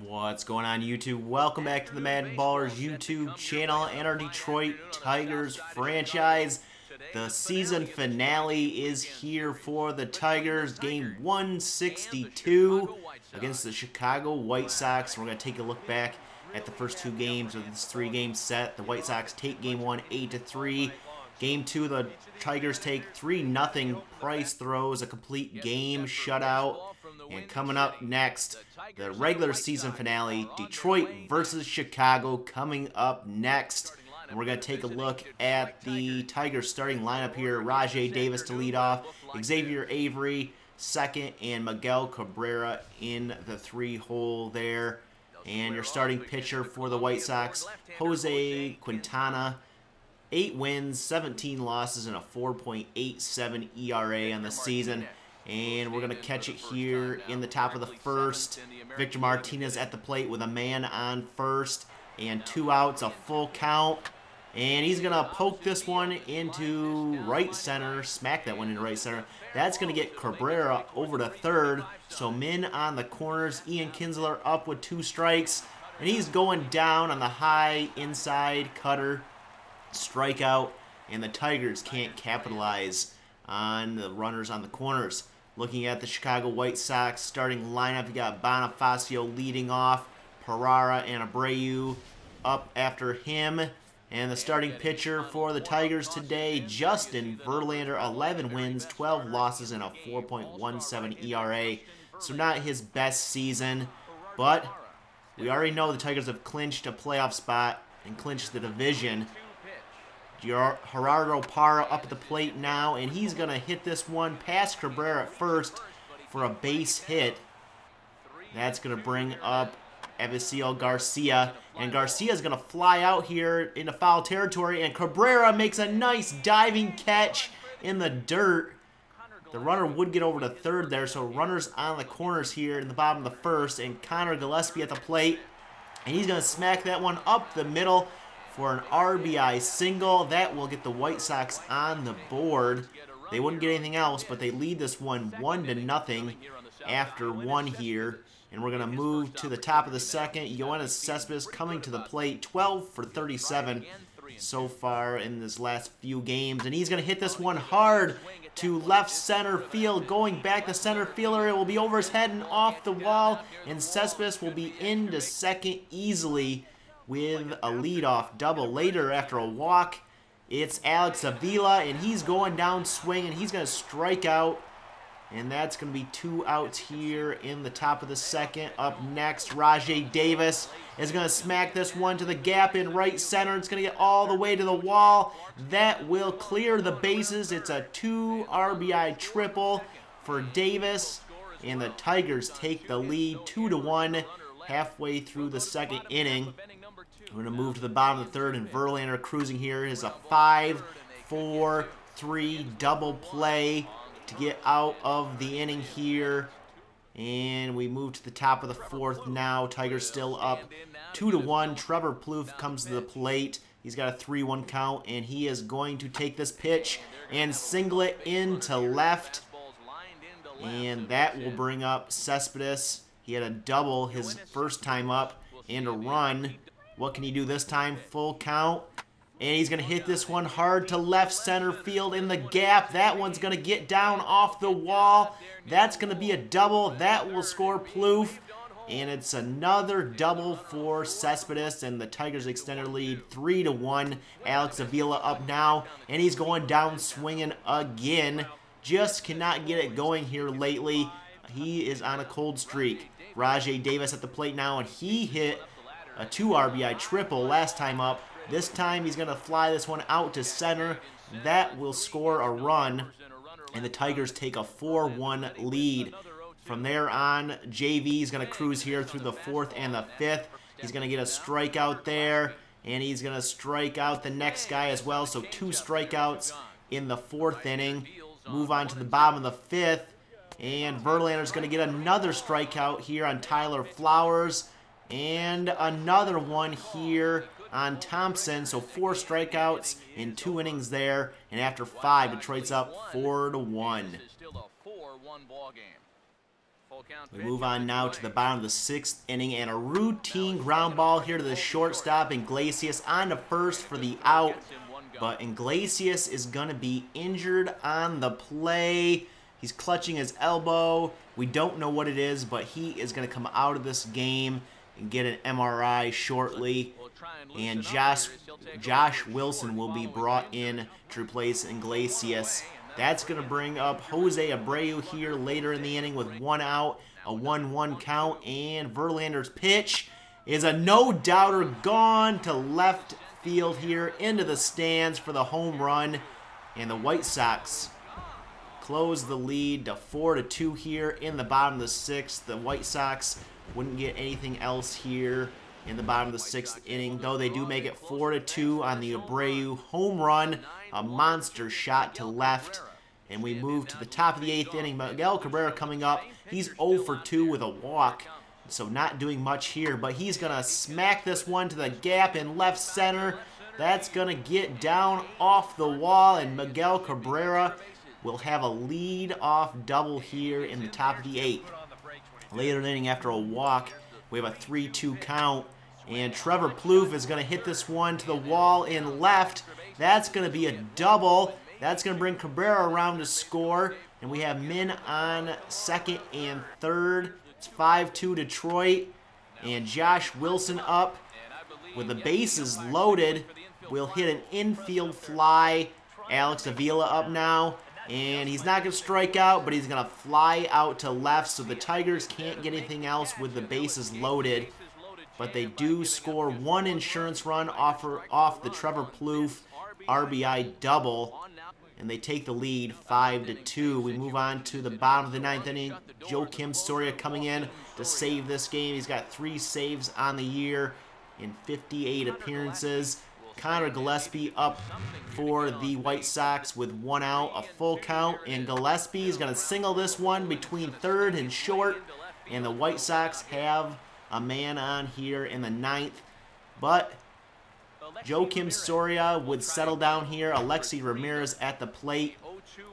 What's going on, YouTube? Welcome back to the MaddenBallerz YouTube channel and our Detroit Tigers franchise. The season finale is here for the Tigers. Game 162 against the Chicago White Sox. We're going to take a look back at the first two games of this three-game set. The White Sox take Game 1 8-3. Game 2, the Tigers take 3-0. Price throws a complete game shutout. And coming up next, the regular season finale, Detroit versus Chicago, coming up next. And we're going to take a look at the Tigers starting lineup here. Rajai Davis to lead off, Xavier Avery second, and Miguel Cabrera in the three-hole there. And your starting pitcher for the White Sox, Jose Quintana. 8 wins, 17 losses, and a 4.87 ERA on the season. And we're going to catch it here in the top of the first. Victor Martinez at the plate with a man on first and 2 outs, a full count. And he's going to poke this one into right center, smack that one into right center. That's going to get Cabrera over to third. So men on the corners, Ian Kinsler up with 2 strikes. And he's going down on the high inside cutter. Strikeout, and the Tigers can't capitalize on the runners on the corners. Looking at the Chicago White Sox starting lineup, you got Bonifacio leading off, Pereira and Abreu up after him. And the starting pitcher for the Tigers today, Justin Verlander, 11 wins, 12 losses, and a 4.17 ERA. So not his best season, but we already know the Tigers have clinched a playoff spot and clinched the division. Gerardo Parra up at the plate now, and he's going to hit this one past Cabrera at first for a base hit. That's going to bring up Eviseo Garcia, and Garcia's going to fly out here into foul territory, and Cabrera makes a nice diving catch in the dirt. The runner would get over to third there, so runners on the corners here in the bottom of the first, and Connor Gillespie at the plate, and he's going to smack that one up the middle for an RBI single. That will get the White Sox on the board. They wouldn't get anything else, but they lead this one 1-0 after 1 here. And we're going to move to the top of the second. Yoenis Cespedes coming to the plate, 12 for 37 so far in this last few games. And he's going to hit this one hard to left center field. Going back to center fielder, it will be over his head and off the wall. And Cespedes will be into second easily with a leadoff double. Later, after a walk, it's Alex Avila, and he's going down swinging. He's going to strike out, and that's going to be 2 outs here in the top of the second. Up next, Rajai Davis is going to smack this one to the gap in right center. It's going to get all the way to the wall. That will clear the bases. It's a 2 RBI triple for Davis, and the Tigers take the lead 2-1 halfway through the second inning. We're going to move to the bottom of the third, and Verlander cruising here is a 5-4-3 double play to get out of the inning here. And we move to the top of the fourth now. Tigers still up 2-1. Trevor Plouffe comes to the plate. He's got a 3-1 count, and he is going to take this pitch and single it into left. And that will bring up Cespedes. He had a double his first time up and a run. What can he do this time? Full count. And he's going to hit this one hard to left center field in the gap. That one's going to get down off the wall. That's going to be a double. That will score Plouffe. And it's another double for Cespedes. And the Tigers extend their lead 3-1. Alex Avila up now. And he's going down swinging again. Just cannot get it going here lately. He is on a cold streak. Rajai Davis at the plate now. And he hit a 2 RBI triple last time up. This time he's going to fly this one out to center. That will score a run, and the Tigers take a 4-1 lead. From there on, JV is going to cruise here through the 4th and the 5th. He's going to get a strikeout there, and he's going to strike out the next guy as well. So 2 strikeouts in the 4th inning. Move on to the bottom of the 5th, and Verlander's going to get another strikeout here on Tyler Flowers. And another one here on Thompson. So 4 strikeouts in 2 innings there. And after 5, Detroit's up 4-1. We move on now to the bottom of the 6th inning, and a routine ground ball here to the shortstop. Iglesias on to first for the out, but Iglesias is going to be injured on the play. He's clutching his elbow. We don't know what it is, but he is going to come out of this game and get an MRI shortly. And Josh Wilson will be brought in to replace Iglesias. That's going to bring up Jose Abreu here later in the inning with 1 out, a 1-1 count, and Verlander's pitch is a no-doubter gone to left field here into the stands for the home run, and the White Sox close the lead to 4-2 here in the bottom of the 6th. The White Sox wouldn't get anything else here in the bottom of the 6th inning, though they do make it 4-2 on the Abreu home run, a monster shot to left. And we move to the top of the 8th inning. Miguel Cabrera coming up. He's 0 for 2 with a walk, so not doing much here, but he's going to smack this one to the gap in left center. That's going to get down off the wall, and Miguel Cabrera will have a lead-off double here in the top of the 8th. Later in the inning, after a walk, we have a 3-2 count, and Trevor Plouffe is going to hit this one to the wall in left. That's going to be a double. That's going to bring Cabrera around to score, and we have men on second and third. It's 5-2 Detroit, and Josh Wilson up with the bases loaded. Will hit an infield fly. Alex Avila up now, and he's not going to strike out, but he's going to fly out to left, so the Tigers can't get anything else with the bases loaded. But they do score 1 insurance run off the Trevor Plouffe RBI double, and they take the lead 5-2. We move on to the bottom of the 9th inning. Joakim Soria coming in to save this game. He's got 3 saves on the year in 58 appearances. Connor Gillespie up for the White Sox with 1 out, a full count, and Gillespie is going to single this one between third and short, and the White Sox have a man on here in the 9th, but Joakim Soria would settle down here. Alexi Ramirez at the plate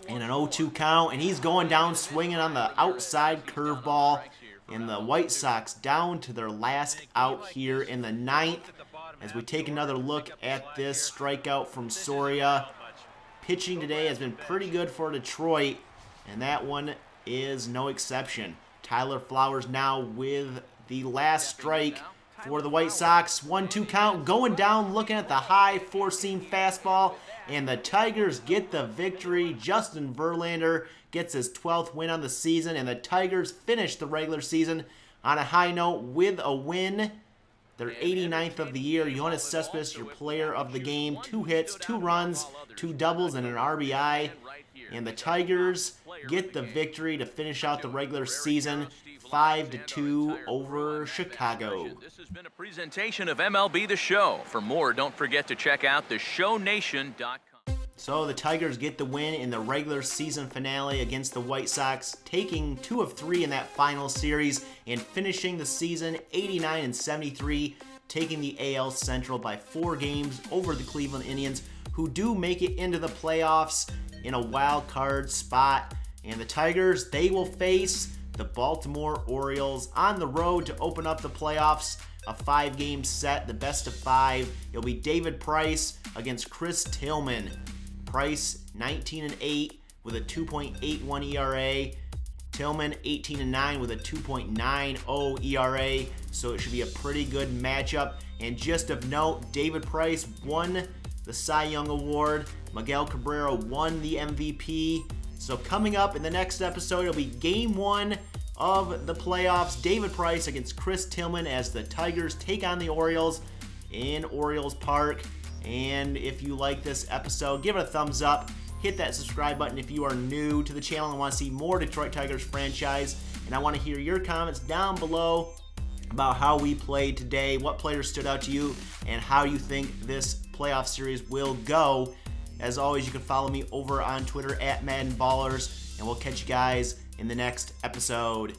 in an 0-2 count, and he's going down swinging on the outside curveball, and the White Sox down to their last out here in the 9th. As we take another look at this strikeout from Soria, pitching today has been pretty good for Detroit, and that one is no exception. Tyler Flowers now with the last strike for the White Sox. 1-2 count, going down, looking at the high 4-seam fastball, and the Tigers get the victory. Justin Verlander gets his 12th win on the season, and the Tigers finish the regular season on a high note with a win. They're 89th of the year. Yoenis Cespedes, your player of the game. 2 hits, 2 runs, 2 doubles, and an RBI. And the Tigers get the victory to finish out the regular season 5-2 over Chicago. This has been a presentation of MLB The Show. For more, don't forget to check out theshownation.com. So the Tigers get the win in the regular season finale against the White Sox, taking 2 of 3 in that final series and finishing the season 89-73, taking the AL Central by 4 games over the Cleveland Indians, who do make it into the playoffs in a wild card spot. And the Tigers, they will face the Baltimore Orioles on the road to open up the playoffs. A 5-game set, the best of 5. It'll be David Price against Chris Tillman. Price 19-8 with a 2.81 ERA. Tillman 18-9 with a 2.90 ERA. So it should be a pretty good matchup. And just of note, David Price won the Cy Young Award. Miguel Cabrera won the MVP. So coming up in the next episode, it'll be Game 1 of the playoffs. David Price against Chris Tillman as the Tigers take on the Orioles in Orioles Park. And if you like this episode, give it a thumbs up. Hit that subscribe button if you are new to the channel and want to see more Detroit Tigers franchise. And I want to hear your comments down below about how we played today, what players stood out to you, and how you think this playoff series will go. As always, you can follow me over on Twitter at MaddenBallerz, and we'll catch you guys in the next episode.